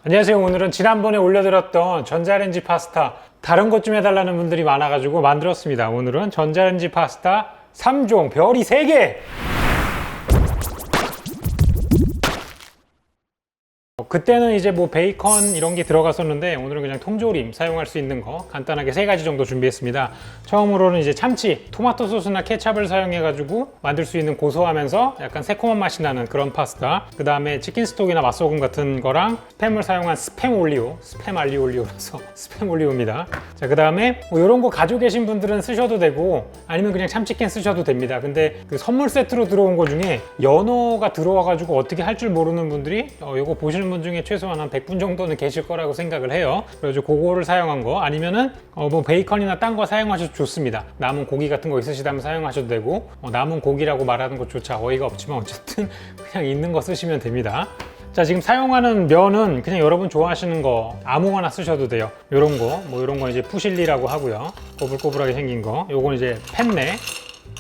안녕하세요. 오늘은 지난번에 올려드렸던 전자레인지 파스타 다른 것 좀 해달라는 분들이 많아가지고 만들었습니다. 오늘은 전자레인지 파스타 3종 별이 3개! 그때는 이제 뭐 베이컨 이런 게 들어갔었는데 오늘은 그냥 통조림 사용할 수 있는 거 간단하게 3가지 정도 준비했습니다. 처음으로는 이제 참치, 토마토 소스나 케찹을 사용해 가지고 만들 수 있는 고소하면서 약간 새콤한 맛이 나는 그런 파스타. 그 다음에 치킨 스톡이나 맛소금 같은 거랑 스팸을 사용한 스팸 올리오, 스팸 알리올리오라서 스팸 올리오입니다. 자, 그 다음에 뭐 이런 거 가지고 계신 분들은 쓰셔도 되고 아니면 그냥 참치캔 쓰셔도 됩니다. 근데 그 선물 세트로 들어온 거 중에 연어가 들어와 가지고 어떻게 할 줄 모르는 분들이 이거 보시는 분 중에 최소한 한 100분 정도는 계실 거라고 생각을 해요. 그래서 그거를 사용한 거 아니면은 뭐 베이컨이나 딴 거 사용하셔도 좋습니다. 남은 고기 같은 거 있으시다면 사용하셔도 되고 남은 고기라고 말하는 것조차 어이가 없지만 어쨌든 그냥 있는 거 쓰시면 됩니다. 자, 지금 사용하는 면은 그냥 여러분 좋아하시는 거 아무거나 쓰셔도 돼요. 요런 거, 뭐 요런 거 이제 푸실리라고 하고요. 꼬불꼬불하게 생긴 거. 요건 이제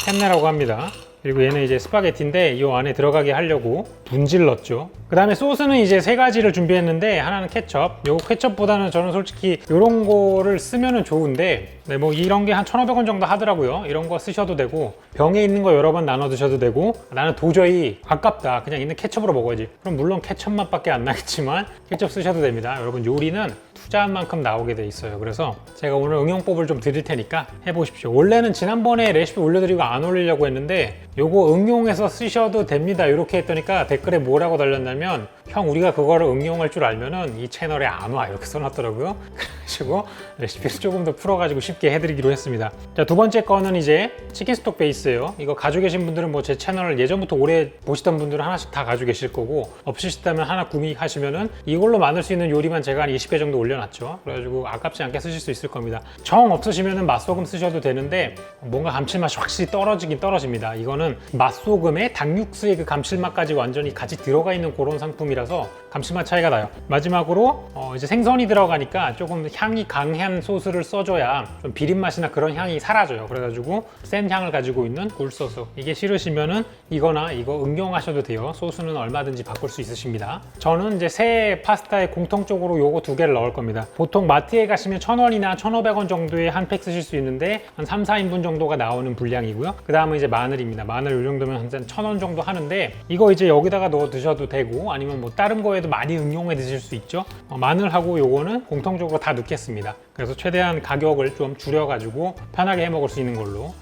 펜네라고 합니다. 그리고 얘는 이제 스파게티인데 이 안에 들어가게 하려고 분질렀죠. 그 다음에 소스는 이제 3가지를 준비했는데 하나는 케첩. 요 케첩보다는 저는 솔직히 이런 거를 쓰면은 좋은데 뭐 이런 게 한 1,500원 정도 하더라고요. 이런 거 쓰셔도 되고 병에 있는 거 여러 번 나눠 드셔도 되고 나는 도저히 아깝다 그냥 있는 케첩으로 먹어야지. 그럼 물론 케첩 맛밖에 안 나겠지만 케첩 쓰셔도 됩니다. 여러분 요리는 투자한 만큼 나오게 돼 있어요. 그래서 제가 오늘 응용법을 좀 드릴 테니까 해보십시오. 원래는 지난번에 레시피 올려드리고 안 올리려고 했는데 요거 응용해서 쓰셔도 됩니다 이렇게 했더니까 댓글에 뭐라고 달렸냐면 형 우리가 그거를 응용할 줄 알면은 이 채널에 안 와 이렇게 써놨더라고요. 그래가지고 레시피를 조금 더 풀어가지고 쉽게 해드리기로 했습니다. 자, 두 번째 거는 이제 치킨 스톡 베이스예요. 이거 가지고 계신 분들은 뭐 제 채널을 예전부터 오래 보시던 분들은 하나씩 다 가지고 계실 거고 없으시다면 하나 구매하시면은 이걸로 만들 수 있는 요리만 제가 한 20개 정도 올려놨죠. 그래가지고 아깝지 않게 쓰실 수 있을 겁니다. 정 없으시면은 맛소금 쓰셔도 되는데 뭔가 감칠맛이 확실히 떨어지긴 떨어집니다. 이거는 맛소금에 닭육수의 그 감칠맛까지 완전히 같이 들어가 있는 그런 상품이라서 감칠맛 차이가 나요. 마지막으로 이제 생선이 들어가니까 조금 향이 강한 소스를 써줘야 좀 비린맛이나 그런 향이 사라져요. 그래가지고 센 향을 가지고 있는 굴소스. 이게 싫으시면은 이거나 이거 응용하셔도 돼요. 소스는 얼마든지 바꿀 수 있으십니다. 저는 이제 새 파스타에 공통적으로 요거 2개를 넣을 겁니다. 보통 마트에 가시면 1,000원이나 1,500원 정도에 한 팩 쓰실 수 있는데 한 3, 4인분 정도가 나오는 분량이고요. 그 다음은 이제 마늘입니다. 마늘 이 정도면 한 1,000원 정도 하는데 이거 이제 여기다가 넣어 드셔도 되고 아니면 뭐 다른 거에도 많이 응용해 드실 수 있죠. 마늘하고 요거는 공통적으로 다 넣겠습니다. 그래서 최대한 가격을 좀 줄여가지고 편하게 해 먹을 수 있는 걸로.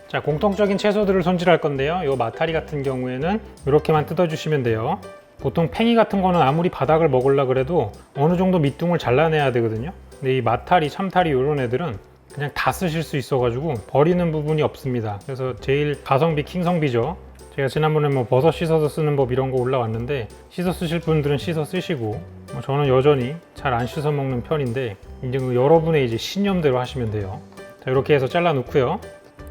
자, 공통적인 채소들을 손질할 건데요. 요 마타리 같은 경우에는 이렇게만 뜯어주시면 돼요. 보통 팽이 같은 거는 아무리 바닥을 먹으려 그래도 어느 정도 밑둥을 잘라내야 되거든요. 근데 이 마타리, 참타리 이런 애들은 그냥 다 쓰실 수 있어가지고 버리는 부분이 없습니다. 그래서 제일 가성비 킹성비죠. 제가 지난번에 뭐 버섯 씻어서 쓰는 법 이런 거 올라왔는데 씻어 쓰실 분들은 씻어 쓰시고 저는 여전히 잘 안 씻어 먹는 편인데 이제 여러분의 이제 신념대로 하시면 돼요. 자, 이렇게 해서 잘라 놓고요.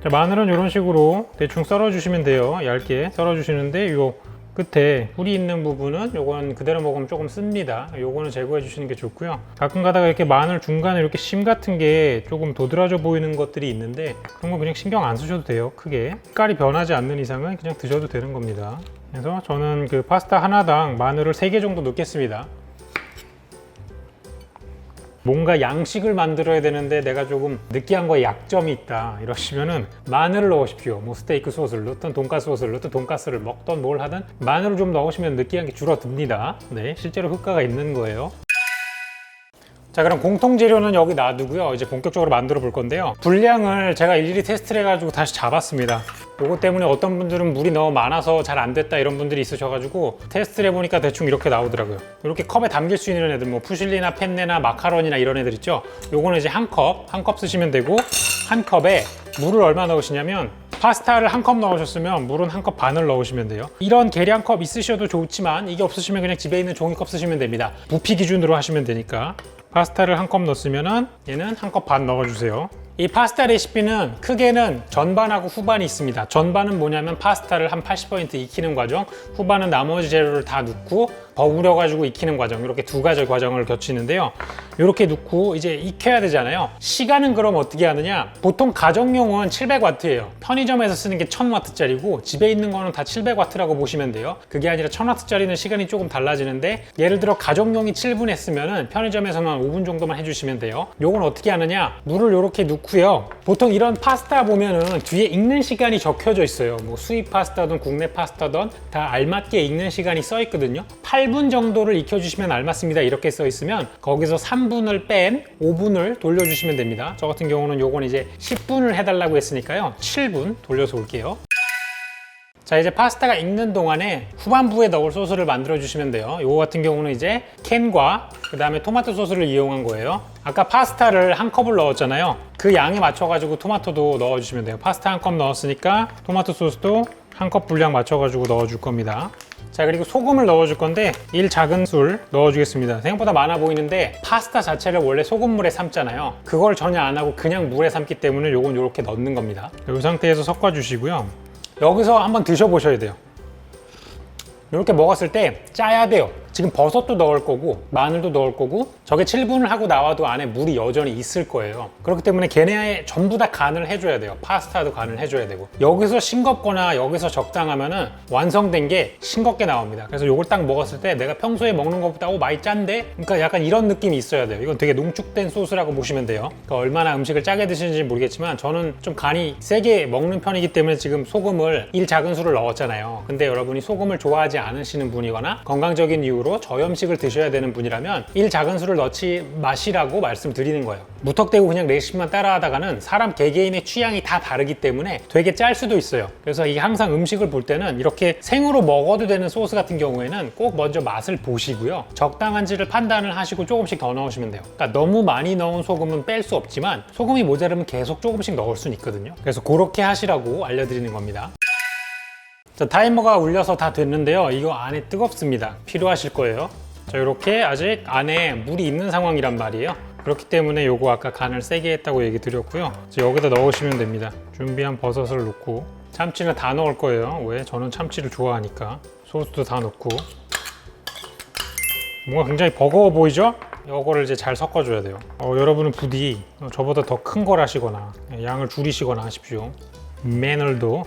자, 마늘은 이런 식으로 대충 썰어 주시면 돼요. 얇게 썰어 주시는데 요 끝에 뿌리 있는 부분은 요건 그대로 먹으면 조금 씁니다. 요거는 제거해 주시는 게 좋고요. 가끔 가다가 이렇게 마늘 중간에 이렇게 심 같은 게 조금 도드라져 보이는 것들이 있는데 그런 거 그냥 신경 안 쓰셔도 돼요. 크게 색깔이 변하지 않는 이상은 그냥 드셔도 되는 겁니다. 그래서 저는 그 파스타 하나당 마늘을 3개 정도 넣겠습니다. 뭔가 양식을 만들어야 되는데 내가 조금 느끼한 거에 약점이 있다 이러시면은 마늘을 넣으십시오. 뭐 스테이크 소스를 넣든 돈가스 소스를 넣든 돈가스를 먹던 뭘 하든 마늘을 좀 넣으시면 느끼한 게 줄어듭니다. 네, 실제로 효과가 있는 거예요. 자, 그럼 공통 재료는 여기 놔두고요. 이제 본격적으로 만들어 볼 건데요. 분량을 제가 일일이 테스트를 해가지고 다시 잡았습니다. 요거 때문에 어떤 분들은 물이 너무 많아서 잘 안 됐다 이런 분들이 있으셔가지고 테스트를 해보니까 대충 이렇게 나오더라고요. 이렇게 컵에 담길 수 있는 애들 뭐 푸실리나 펜네나 마카로니나 이런 애들 있죠. 요거는 이제 한 컵 쓰시면 되고 한 컵에 물을 얼마 넣으시냐면 파스타를 한 컵 넣으셨으면 물은 한 컵 반을 넣으시면 돼요. 이런 계량컵 있으셔도 좋지만 이게 없으시면 그냥 집에 있는 종이컵 쓰시면 됩니다. 부피 기준으로 하시면 되니까. 파스타를 한 컵 넣었으면 얘는 한 컵 반 넣어주세요. 이 파스타 레시피는 크게는 전반하고 후반이 있습니다. 전반은 뭐냐면 파스타를 한 80% 익히는 과정, 후반은 나머지 재료를 다 넣고 더 우려가지고 익히는 과정, 이렇게 두 가지 과정을 거치는데요. 이렇게 넣고 이제 익혀야 되잖아요. 시간은 그럼 어떻게 하느냐? 보통 가정용은 700W예요. 편의점에서 쓰는 게 1000W짜리고 집에 있는 거는 다 700W라고 보시면 돼요. 그게 아니라 1000W짜리는 시간이 조금 달라지는데, 예를 들어 가정용이 7분 했으면은 편의점에서만 5분 정도만 해주시면 돼요. 요건 어떻게 하느냐? 물을 이렇게 넣고요. 보통 이런 파스타 보면은 뒤에 익는 시간이 적혀져 있어요. 뭐 수입 파스타든 국내 파스타든 다 알맞게 익는 시간이 써 있거든요. 8분 정도를 익혀주시면 알맞습니다. 이렇게 써 있으면 거기서 3분을 뺀 5분을 돌려주시면 됩니다. 저 같은 경우는 요건 이제 10분을 해달라고 했으니까요. 7분 돌려서 올게요. 자, 이제 파스타가 익는 동안에 후반부에 넣을 소스를 만들어 주시면 돼요. 요거 같은 경우는 이제 캔과 그 다음에 토마토 소스를 이용한 거예요. 아까 파스타를 한 컵을 넣었잖아요. 그 양에 맞춰 가지고 토마토도 넣어 주시면 돼요. 파스타 한 컵 넣었으니까 토마토 소스도 한 컵 분량 맞춰 가지고 넣어 줄 겁니다. 자, 그리고 소금을 넣어 줄 건데 1 작은 술 넣어 주겠습니다. 생각보다 많아 보이는데 파스타 자체를 원래 소금물에 삶잖아요. 그걸 전혀 안 하고 그냥 물에 삶기 때문에 요건 요렇게 넣는 겁니다. 이 상태에서 섞어 주시고요. 여기서 한번 드셔보셔야 돼요. 이렇게 먹었을 때 짜야 돼요. 지금 버섯도 넣을 거고 마늘도 넣을 거고 저게 7분을 하고 나와도 안에 물이 여전히 있을 거예요. 그렇기 때문에 걔네 전부 다 간을 해줘야 돼요. 파스타도 간을 해줘야 되고, 여기서 싱겁거나 여기서 적당하면은 완성된 게 싱겁게 나옵니다. 그래서 이걸 딱 먹었을 때 내가 평소에 먹는 것보다 많이 짠데? 그러니까 약간 이런 느낌이 있어야 돼요. 이건 되게 농축된 소스라고 보시면 돼요. 그러니까 얼마나 음식을 짜게 드시는지 모르겠지만 저는 좀 간이 세게 먹는 편이기 때문에 지금 소금을 1 작은 술을 넣었잖아요. 근데 여러분이 소금을 좋아하지 않으시는 분이거나 건강적인 이유로 저염식을 드셔야 되는 분이라면 1 작은 술을 넣지 마시라고 말씀드리는 거예요. 무턱대고 그냥 레시피만 따라하다가는 사람 개개인의 취향이 다 다르기 때문에 되게 짤 수도 있어요. 그래서 이게 항상 음식을 볼 때는 이렇게 생으로 먹어도 되는 소스 같은 경우에는 꼭 먼저 맛을 보시고요. 적당한지를 판단을 하시고 조금씩 더 넣으시면 돼요. 그러니까 너무 많이 넣은 소금은 뺄 수 없지만 소금이 모자르면 계속 조금씩 넣을 수는 있거든요. 그래서 그렇게 하시라고 알려드리는 겁니다. 자, 타이머가 울려서 다 됐는데요. 이거 안에 뜨겁습니다. 필요하실 거예요. 자, 이렇게 아직 안에 물이 있는 상황이란 말이에요. 그렇기 때문에 요거 아까 간을 세게 했다고 얘기 드렸고요. 이제 여기다 넣으시면 됩니다. 준비한 버섯을 넣고, 참치는 다 넣을 거예요. 왜? 저는 참치를 좋아하니까. 소스도 다 넣고. 뭔가 굉장히 버거워 보이죠? 요거를 이제 잘 섞어줘야 돼요. 여러분은 부디 저보다 더 큰 걸 하시거나 양을 줄이시거나 하십시오. 마늘도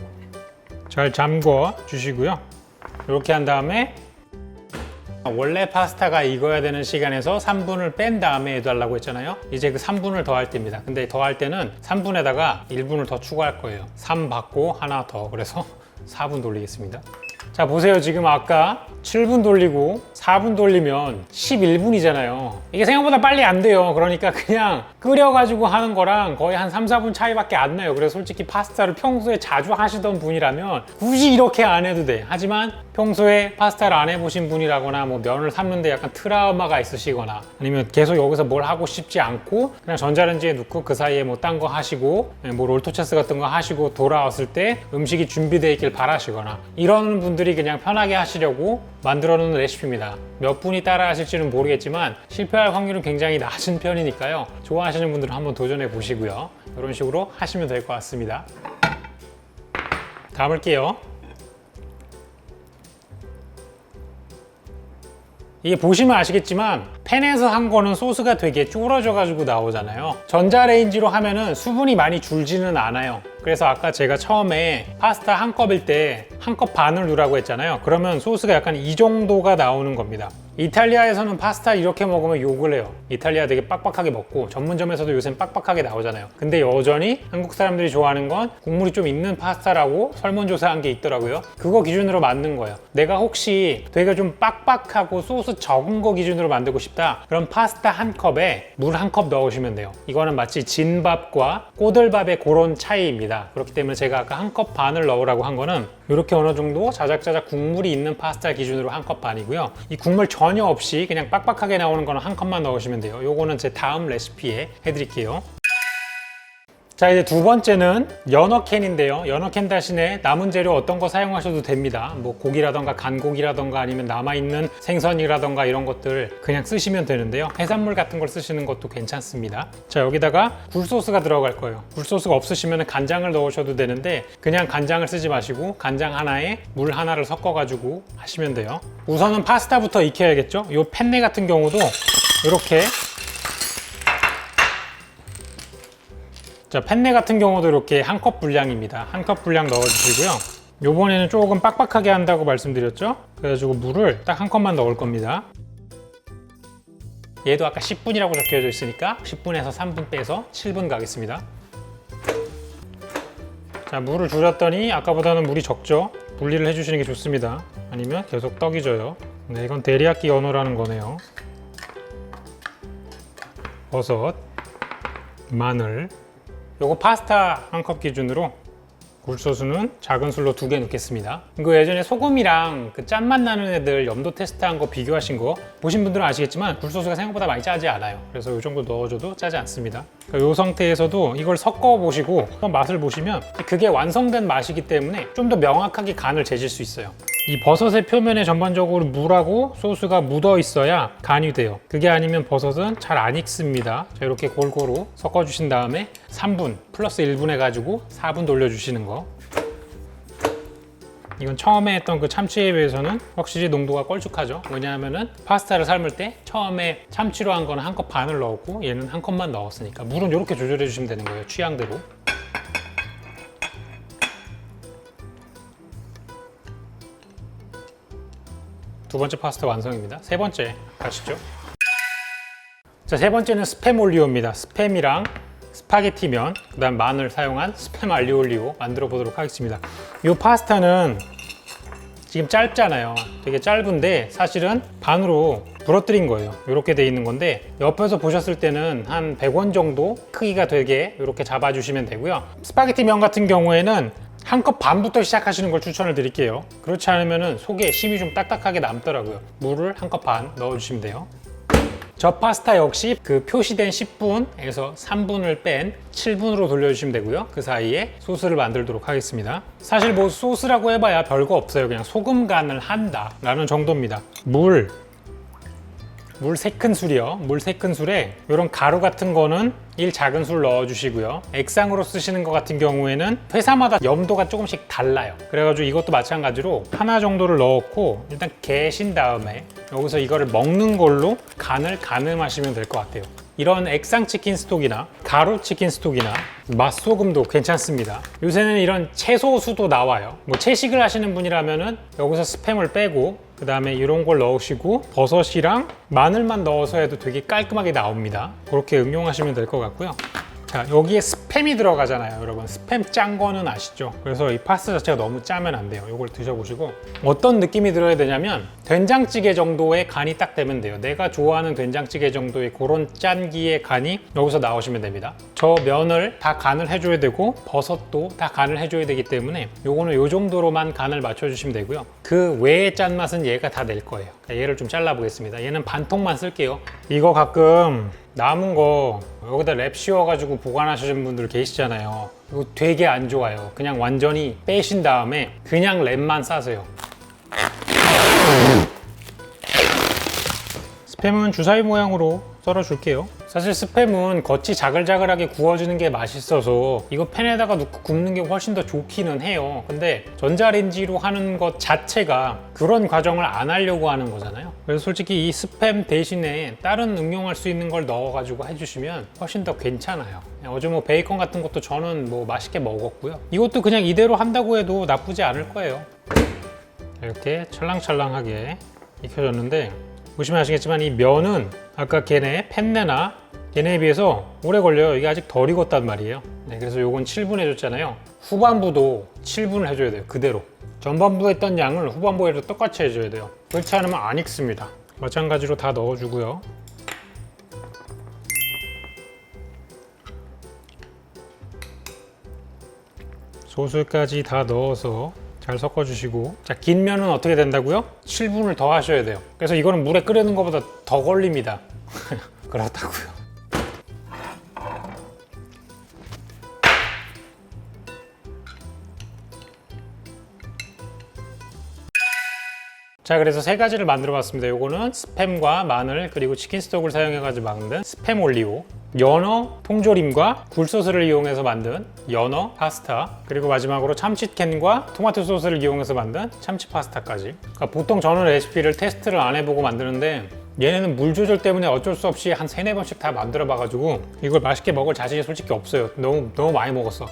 잘 잠궈 주시고요. 이렇게 한 다음에 원래 파스타가 익어야 되는 시간에서 3분을 뺀 다음에 해달라고 했잖아요. 이제 그 3분을 더 할 때입니다. 근데 더 할 때는 3분에다가 1분을 더 추가할 거예요. 3 받고 하나 더, 그래서 4분 돌리겠습니다. 자, 보세요. 지금 아까 7분 돌리고 4분 돌리면 11분이잖아요. 이게 생각보다 빨리 안 돼요. 그러니까 그냥 끓여가지고 하는 거랑 거의 한 3, 4분 차이밖에 안 나요. 그래서 솔직히 파스타를 평소에 자주 하시던 분이라면 굳이 이렇게 안 해도 돼. 하지만 평소에 파스타를 안 해보신 분이라거나 뭐 면을 삶는데 약간 트라우마가 있으시거나 아니면 계속 여기서 뭘 하고 싶지 않고 그냥 전자레인지에 넣고 그 사이에 뭐 딴 거 하시고 뭐 롤토체스 같은 거 하시고 돌아왔을 때 음식이 준비되어 있길 바라시거나 이런 분들이 그냥 편하게 하시려고 만들어 놓은 레시피입니다. 몇 분이 따라 하실지는 모르겠지만 실패할 확률은 굉장히 낮은 편이니까요. 좋아하시는 분들은 한번 도전해 보시고요. 이런 식으로 하시면 될 것 같습니다. 담을게요. 이게 보시면 아시겠지만 팬에서 한 거는 소스가 되게 쫄아져 가지고 나오잖아요. 전자레인지로 하면은 수분이 많이 줄지는 않아요. 그래서 아까 제가 처음에 파스타 한 컵일 때 한 컵 반을 넣으라고 했잖아요. 그러면 소스가 약간 이 정도가 나오는 겁니다. 이탈리아에서는 파스타 이렇게 먹으면 욕을 해요. 이탈리아 되게 빡빡하게 먹고 전문점에서도 요새는 빡빡하게 나오잖아요. 근데 여전히 한국 사람들이 좋아하는 건 국물이 좀 있는 파스타라고 설문조사한 게 있더라고요. 그거 기준으로 만든 거예요. 내가 혹시 되게 좀 빡빡하고 소스 적은 거 기준으로 만들고 싶다, 그럼 파스타 한 컵에 물 한 컵 넣으시면 돼요. 이거는 마치 진밥과 꼬들밥의 그런 차이입니다. 그렇기 때문에 제가 아까 한 컵 반을 넣으라고 한 거는 이렇게 어느 정도 자작자작 국물이 있는 파스타 기준으로 한 컵 반이고요. 이 국물 전혀 없이 그냥 빡빡하게 나오는 거는 한 컵만 넣으시면 돼요. 요거는 제 다음 레시피에 해드릴게요. 자, 이제 두 번째는 연어캔인데요. 연어캔 대신에 남은 재료 어떤 거 사용하셔도 됩니다. 뭐 고기라던가 간고기라던가 아니면 남아있는 생선이라던가 이런 것들 그냥 쓰시면 되는데요. 해산물 같은 걸 쓰시는 것도 괜찮습니다. 자, 여기다가 굴소스가 들어갈 거예요. 굴소스가 없으시면 간장을 넣으셔도 되는데 그냥 간장을 쓰지 마시고 간장 하나에 물 하나를 섞어가지고 하시면 돼요. 우선은 파스타부터 익혀야겠죠. 이 펜네 같은 경우도 이렇게, 자, 펜네 같은 경우도 이렇게 한 컵 분량입니다. 한 컵 분량 넣어주시고요. 요번에는 조금 빡빡하게 한다고 말씀드렸죠? 그래가지고 물을 딱 한 컵만 넣을 겁니다. 얘도 아까 10분이라고 적혀져 있으니까 10분에서 3분 빼서 7분 가겠습니다. 자, 물을 줄였더니 아까보다는 물이 적죠? 분리를 해주시는 게 좋습니다. 아니면 계속 떡이 져요. 네, 이건 데리야끼 연어라는 거네요. 버섯, 마늘, 요거 파스타 한 컵 기준으로 굴소스는 작은 술로 2개 넣겠습니다. 이거 예전에 소금이랑 그 짠맛 나는 애들 염도 테스트한 거 비교하신 거 보신 분들은 아시겠지만 굴소스가 생각보다 많이 짜지 않아요. 그래서 이 정도 넣어줘도 짜지 않습니다. 이 상태에서도 이걸 섞어 보시고 한번 맛을 보시면 그게 완성된 맛이기 때문에 좀 더 명확하게 간을 재실 수 있어요. 이 버섯의 표면에 전반적으로 물하고 소스가 묻어 있어야 간이 돼요. 그게 아니면 버섯은 잘 안 익습니다. 자, 이렇게 골고루 섞어 주신 다음에 3분 플러스 1분 해가지고 4분 돌려주시는 거. 이건 처음에 했던 그 참치에 비해서는 확실히 농도가 걸쭉하죠. 왜냐하면은 파스타를 삶을 때 처음에 참치로 한 거는 한 컵 반을 넣었고 얘는 한 컵만 넣었으니까 물은 이렇게 조절해 주시면 되는 거예요. 취향대로. 두 번째 파스타 완성입니다. 세 번째 가시죠. 자, 세 번째는 스팸 올리오입니다. 스팸이랑 스파게티면, 그 다음 마늘 사용한 스팸 알리오 올리오 만들어 보도록 하겠습니다. 이 파스타는 지금 짧잖아요. 되게 짧은데 사실은 반으로 부러뜨린 거예요. 이렇게 돼 있는 건데 옆에서 보셨을 때는 한 100원 정도 크기가 되게 이렇게 잡아주시면 되고요. 스파게티 면 같은 경우에는 한 컵 반부터 시작하시는 걸 추천을 드릴게요. 그렇지 않으면 속에 심이 좀 딱딱하게 남더라고요. 물을 한 컵 반 넣어주시면 돼요. 저 파스타 역시 그 표시된 10분에서 3분을 뺀 7분으로 돌려주시면 되고요. 그 사이에 소스를 만들도록 하겠습니다. 사실 뭐 소스라고 해봐야 별거 없어요. 그냥 소금 간을 한다 라는 정도입니다. 물 3큰술이요. 물 3큰술에 이런 가루 같은 거는 1 작은 술 넣어주시고요. 액상으로 쓰시는 것 같은 경우에는 회사마다 염도가 조금씩 달라요. 그래가지고 이것도 마찬가지로 하나 정도를 넣었고 일단 개신 다음에 여기서 이거를 먹는 걸로 간을 가늠하시면 될 것 같아요. 이런 액상 치킨 스톡이나 가루 치킨 스톡이나 맛소금도 괜찮습니다. 요새는 이런 채소수도 나와요. 뭐 채식을 하시는 분이라면은 여기서 스팸을 빼고 그 다음에 이런 걸 넣으시고 버섯이랑 마늘만 넣어서 해도 되게 깔끔하게 나옵니다. 그렇게 응용하시면 될 것 같고요. 자, 여기에 스팸이 들어가잖아요. 여러분 스팸 짠 거는 아시죠? 그래서 이 파스타 자체가 너무 짜면 안 돼요. 이걸 드셔보시고 어떤 느낌이 들어야 되냐면 된장찌개 정도의 간이 딱 되면 돼요. 내가 좋아하는 된장찌개 정도의 그런 짠기의 간이 여기서 나오시면 됩니다. 저 면을 다 간을 해줘야 되고 버섯도 다 간을 해줘야 되기 때문에 요거는 요 정도로만 간을 맞춰주시면 되고요. 그 외의 짠맛은 얘가 다 낼 거예요. 얘를 좀 잘라 보겠습니다. 얘는 반통만 쓸게요. 이거 가끔 남은 거 여기다 랩 씌워가지고 보관하시는 분들 계시잖아요. 이거 되게 안 좋아요. 그냥 완전히 빼신 다음에 그냥 랩만 싸세요. 스팸은 주사위 모양으로 썰어줄게요. 사실 스팸은 겉이 자글자글하게 구워지는 게 맛있어서 이거 팬에다가 넣고 굽는 게 훨씬 더 좋기는 해요. 근데 전자레인지로 하는 것 자체가 그런 과정을 안 하려고 하는 거잖아요. 그래서 솔직히 이 스팸 대신에 다른 응용할 수 있는 걸 넣어가지고 해주시면 훨씬 더 괜찮아요. 어제 뭐 베이컨 같은 것도 저는 뭐 맛있게 먹었고요. 이것도 그냥 이대로 한다고 해도 나쁘지 않을 거예요. 이렇게 찰랑찰랑하게 익혀졌는데 보시면 아시겠지만 이 면은 아까 걔네 펜네나 걔네에 비해서 오래 걸려요. 이게 아직 덜 익었단 말이에요. 네, 그래서 요건 7분 해줬잖아요. 후반부도 7분을 해줘야 돼요. 그대로. 전반부에 했던 양을 후반부에도 똑같이 해줘야 돼요. 그렇지 않으면 안 익습니다. 마찬가지로 다 넣어주고요. 소스까지 다 넣어서 잘 섞어주시고, 자, 긴 면은 어떻게 된다고요? 7분을 더 하셔야 돼요. 그래서 이거는 물에 끓이는 것보다 더 걸립니다. 그렇다고요. 자, 그래서 세 가지를 만들어 봤습니다. 요거는 스팸과 마늘 그리고 치킨 스톡을 사용해 가지고 만든 스팸 올리오, 연어 통조림과 굴소스를 이용해서 만든 연어 파스타, 그리고 마지막으로 참치캔과 토마토 소스를 이용해서 만든 참치 파스타까지. 그러니까 보통 저는 레시피를 테스트를 안 해보고 만드는데 얘네는 물 조절 때문에 어쩔 수 없이 한 3-4번씩 다 만들어 봐가지고 이걸 맛있게 먹을 자신이 솔직히 없어요. 너무 많이 먹었어.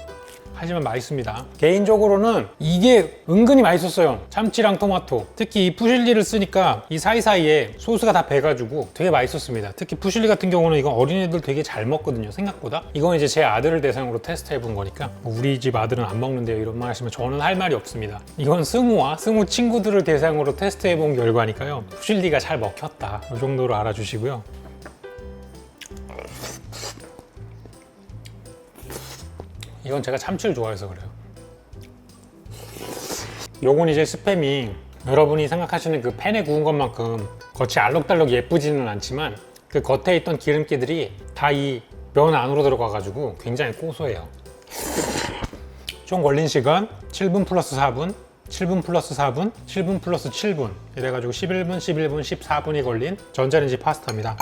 하지만 맛있습니다. 개인적으로는 이게 은근히 맛있었어요. 참치랑 토마토, 특히 이 푸실리를 쓰니까 이 사이사이에 소스가 다 배가지고 되게 맛있었습니다. 특히 푸실리 같은 경우는 이건 어린애들 되게 잘 먹거든요, 생각보다. 이건 이제 제 아들을 대상으로 테스트 해본 거니까 우리 집 아들은 안 먹는데요 이런 말 하시면 저는 할 말이 없습니다. 이건 승우와 승우 친구들을 대상으로 테스트 해본 결과니까요, 푸실리가 잘 먹혔다, 이 정도로 알아주시고요. 이건 제가 참치를 좋아해서 그래요. 요건 이제 스팸이 여러분이 생각하시는 그 팬에 구운 것만큼 겉이 알록달록 예쁘지는 않지만 그 겉에 있던 기름기들이 다 이 면 안으로 들어가가지고 굉장히 고소해요. 총 걸린 시간 7분 플러스 4분, 7분 플러스 4분, 7분 플러스 7분, 이래가지고 11분, 11분, 14분이 걸린 전자레인지 파스타입니다.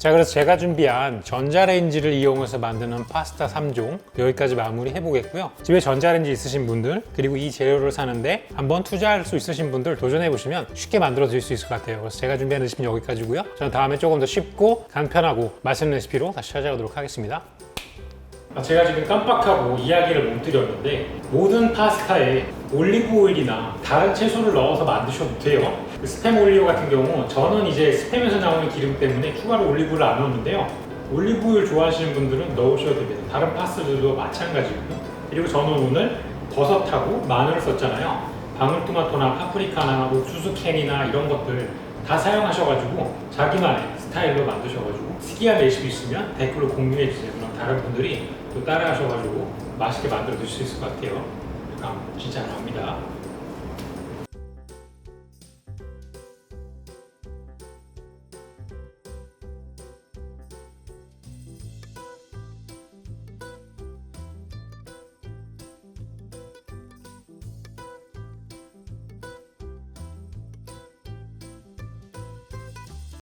자, 그래서 제가 준비한 전자레인지를 이용해서 만드는 파스타 3종 여기까지 마무리 해보겠고요. 집에 전자레인지 있으신 분들, 그리고 이 재료를 사는데 한번 투자할 수 있으신 분들 도전해보시면 쉽게 만들어 드릴 수 있을 것 같아요. 그래서 제가 준비한 레시피는 여기까지고요. 저는 다음에 조금 더 쉽고 간편하고 맛있는 레시피로 다시 찾아오도록 하겠습니다. 제가 지금 깜빡하고 이야기를 못 드렸는데 모든 파스타에 올리브 오일이나 다른 채소를 넣어서 만드셔도 돼요. 그 스팸 올리오 같은 경우 저는 이제 스팸에서 나오는 기름 때문에 추가로 올리브를 안 넣는데요. 올리브 오일 좋아하시는 분들은 넣으셔도 됩니다. 다른 파스타들도 마찬가지고요. 그리고 저는 오늘 버섯하고 마늘을 썼잖아요. 방울토마토나 파프리카나 옥수수캔이나 이런 것들 다 사용하셔가지고 자기만의 스타일로 만드셔가지고 특이한 레시피 있으면 댓글로 공유해주세요. 그럼 다른 분들이 또 따라하셔가지고 맛있게 만들어 드실 수 있을 것 같아요. 그럼 진짜 감사합니다.